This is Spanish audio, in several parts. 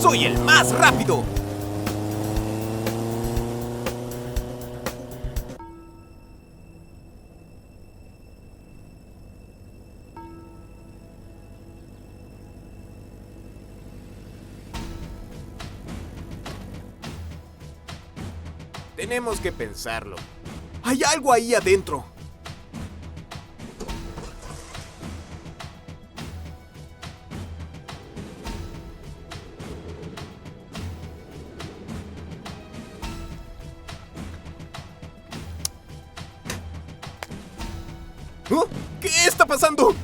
¡Soy el más rápido! Tenemos que pensarlo. Hay algo ahí adentro. ¿Oh? ¿Qué está pasando?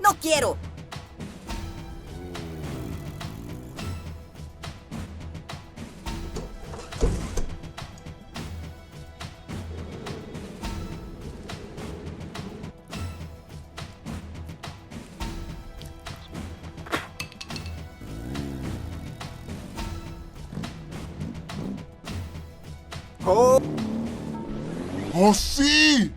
¡No quiero! ¡Oh! ¡Oh, sí!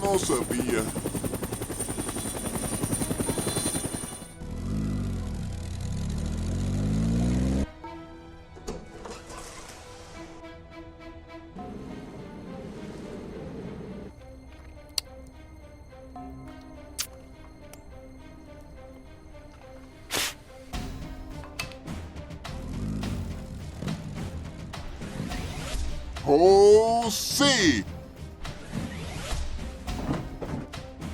No sabía. ¡Oh, sí!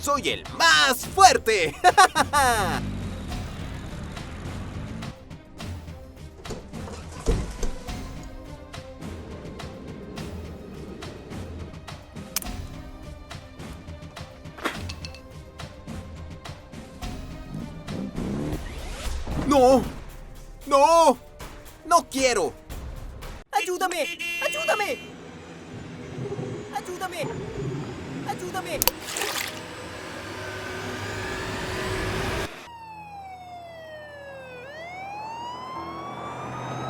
¡Soy el más fuerte! ¡No! ¡No! ¡No quiero! ¡Ayúdame! ¡Ayúdame! ¡Ayúdame! ¡Ayúdame!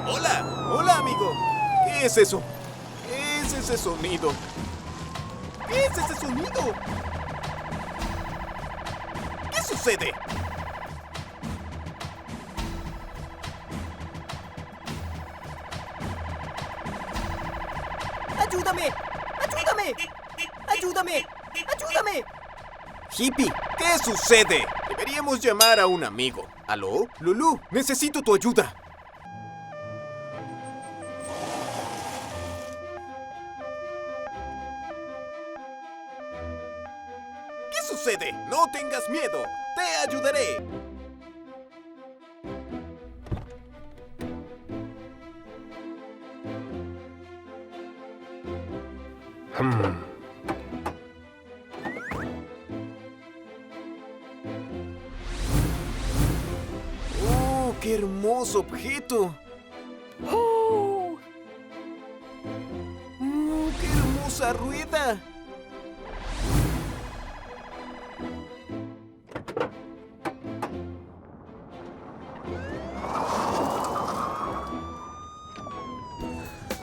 ¡Hola! ¡Hola, amigo! ¿Qué es eso? ¿Qué es ese sonido? ¿Qué es ese sonido? ¿Qué sucede? ¡Ayúdame! ¡Ayúdame! ¡Ayúdame! ¡Ayúdame! Hippie, ¿qué sucede? Deberíamos llamar a un amigo. ¿Aló? Lulu, necesito tu ayuda. ¿Qué sucede? No tengas miedo. Te ayudaré. ¡Oh, qué hermoso objeto! ¡Oh! ¡Oh, qué hermosa rueda!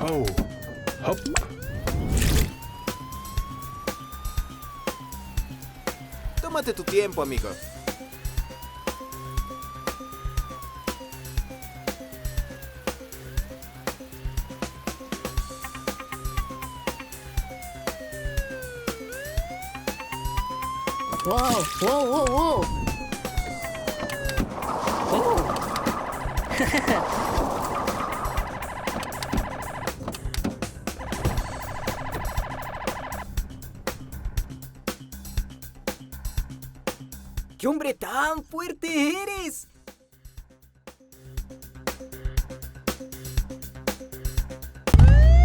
Oh, hop. Tómate tu tiempo, amigo. Wow, wow, wow, wow. ¡Qué hombre tan fuerte eres!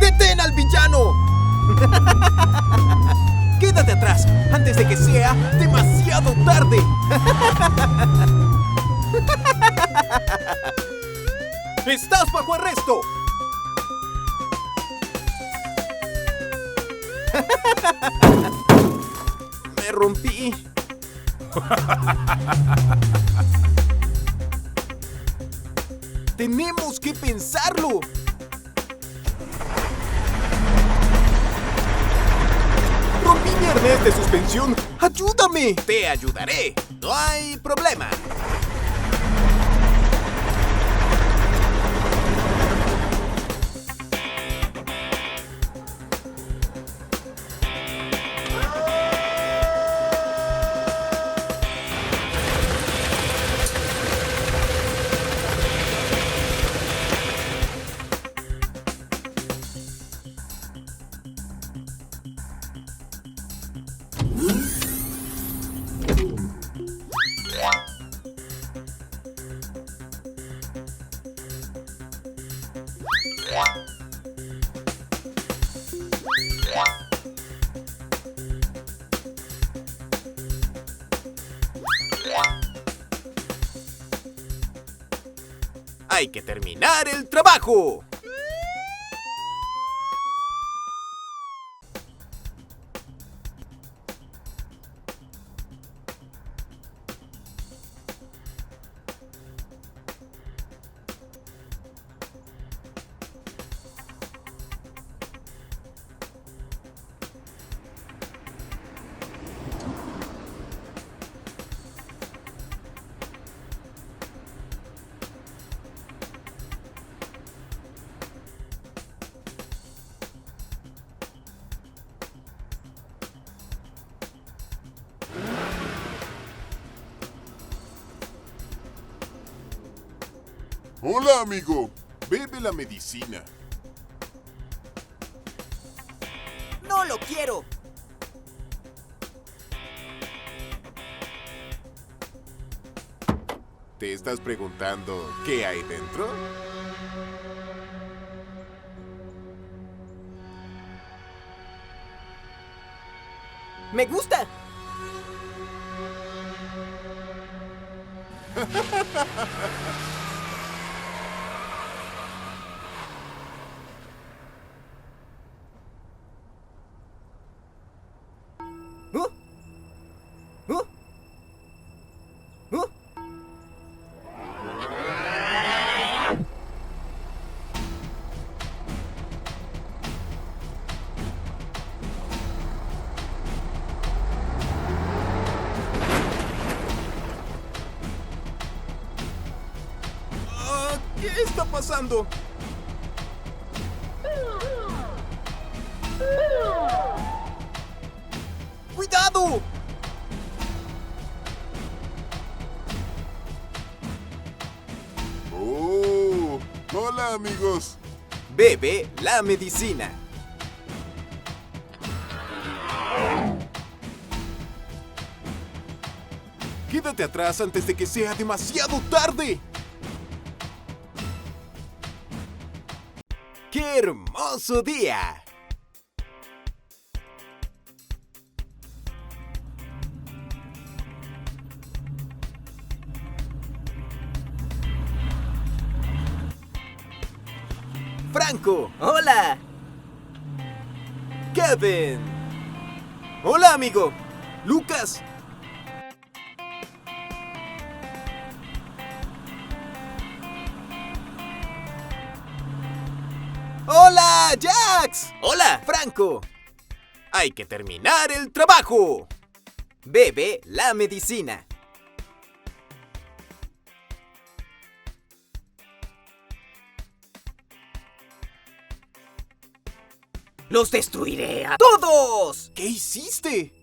¡Detén al villano! Quédate atrás antes de que sea demasiado tarde. ¡Estás bajo arresto! Me rompí. Tenemos que pensarlo. ¡Rompí mi arnés de suspensión. ¡Ayúdame! Te ayudaré. No hay problema. Hay que terminar el trabajo. Hola, amigo. Bebe la medicina. ¡No lo quiero! ¿Te estás preguntando qué hay dentro? ¡Me gusta! ¿Oh? ¿Oh? ¿Oh? ¿Qué está pasando? ¡Cuidado! Oh, hola, amigos. Bebe la medicina. Quédate atrás antes de que sea demasiado tarde. ¡Qué hermoso día! Franco, ¡Hola! Kevin. Hola, amigo. Lucas. ¡Hola, Jax! ¡Hola, Franco! Hay que terminar el trabajo. Bebe la medicina. ¡Los destruiré a todos! ¿Qué hiciste?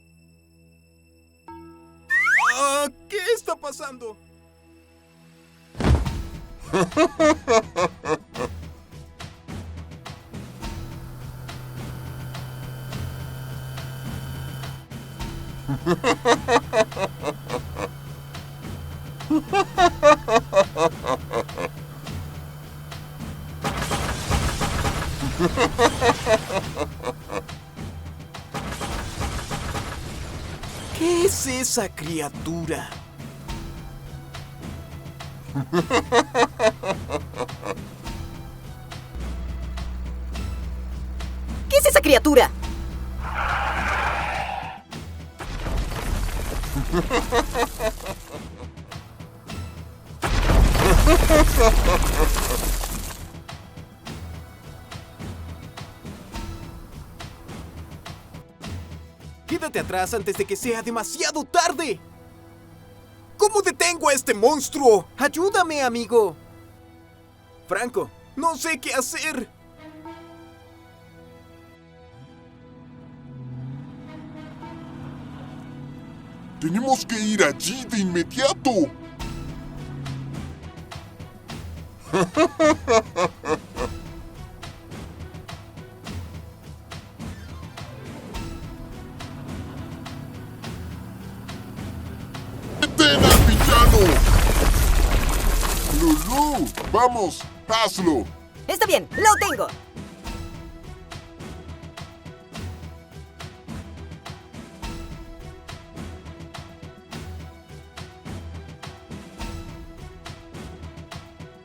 ¿Qué está pasando? ¿Qué es esa criatura? ¿Qué es esa criatura? Quédate atrás antes de que sea demasiado tarde. ¿Cómo detengo a este monstruo? Ayúdame, amigo. Franco, no sé qué hacer. Tenemos que ir allí de inmediato. ¡Detén al villano! Lulú, vamos, hazlo. Está bien, lo tengo.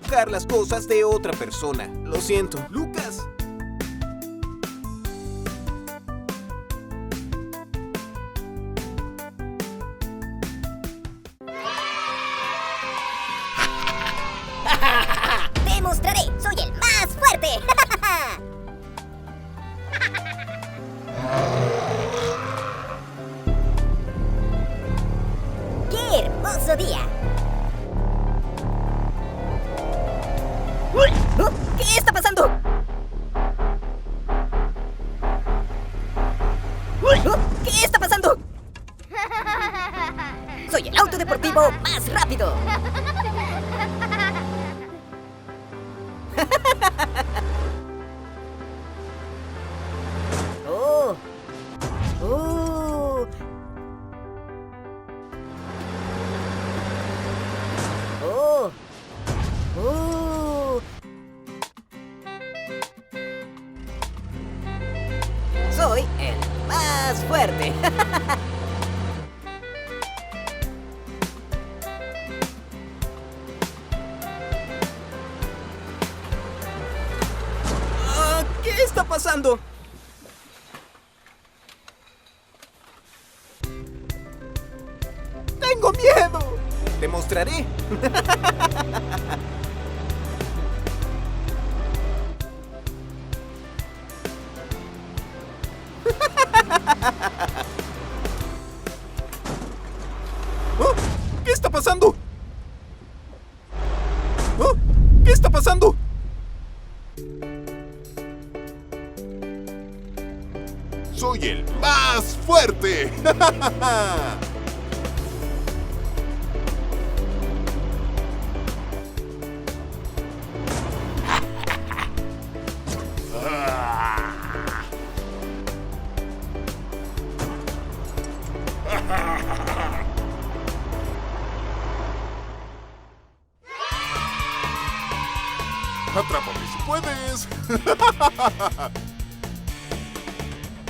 Buscar las cosas de otra persona. Lo siento. Lucas. Te mostraré, soy el más fuerte. ¡Qué hermoso día! ¿Qué está pasando? ¿Qué está pasando? Soy el auto deportivo más rápido. Oh. Oh. Oh. Oh. Soy el más fuerte. ¿Qué está pasando? ¡Tengo miedo! Te mostraré. ¿Oh? ¿Qué está pasando? ¿Oh? ¿Qué está pasando? Soy el más fuerte. Atrápame si puedes.